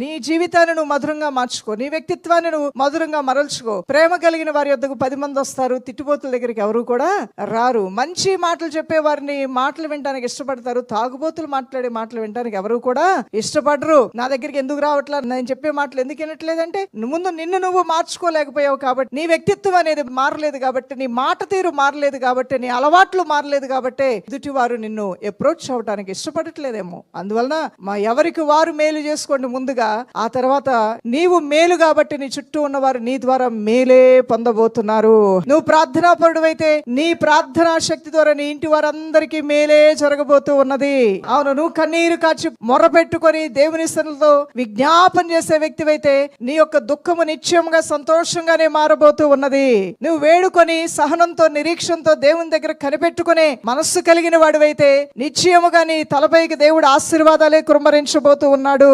నీ జీవితాన్ని నువ్వు మధురంగా మార్చుకో, నీ వ్యక్తిత్వాన్ని నువ్వు మధురంగా మరల్చుకో. ప్రేమ కలిగిన వారి యొద్దకు 10 మంది వస్తారు, తిట్టుబోతుల దగ్గరికి ఎవరు కూడా రారు. మంచి మాటలు చెప్పే వారిని మాటలు వినడానికి ఇష్టపడతారు, తాగుబోతులు మాట్లాడే మాటలు వినడానికి ఎవరు కూడా ఇష్టపడరు. నా దగ్గరికి ఎందుకు రావట్లా, నేను చెప్పే మాటలు ఎందుకు వినట్లేదంటే ముందు నిన్ను నువ్వు మార్చుకోలేకపోయావు కాబట్టి, నీ వ్యక్తిత్వం అనేది మారలేదు కాబట్టి, నీ మాట తీరు మారలేదు కాబట్టి, నీ అలవాట్లు మారలేదు కాబట్టి ఎదుటి వారు నిన్ను అప్రోచ్ అవడానికి ఇష్టపడట్లేదేమో. అందువలన ఎవరికి వారు మేలు చేసుకోండి ముందుగా, ఆ తర్వాత నీవు మేలు కాబట్టి నీ చుట్టూ ఉన్నవారు నీ ద్వారా మేలే పొందబోతున్నారు. నువ్వు ప్రార్థనాపరుడైతే నీ ప్రార్థనా శక్తి ద్వారా నీ ఇంటి వారందరికీ మేలే జరగబోతూ ఉన్నది. అవును, నువ్వు కన్నీరు కాచి మొరపెట్టుకొని దేవుని సన్నిధిలో విజ్ఞాపన చేసే వ్యక్తివైతే నీ యొక్క దుఃఖము నిత్యంగా సంతోషంగానే మారబోతూ ఉన్నది. నువ్వు వేడుకొని సహనంతో నిరీక్షణతో దేవుని దగ్గర కనిపెట్టుకునే మనస్సు కలిగిన వాడివైతే నిశ్చయముగా నీ తలపైకి దేవుడు ఆశీర్వాదాలే కుమ్మరించబోతూ ఉన్నాడు.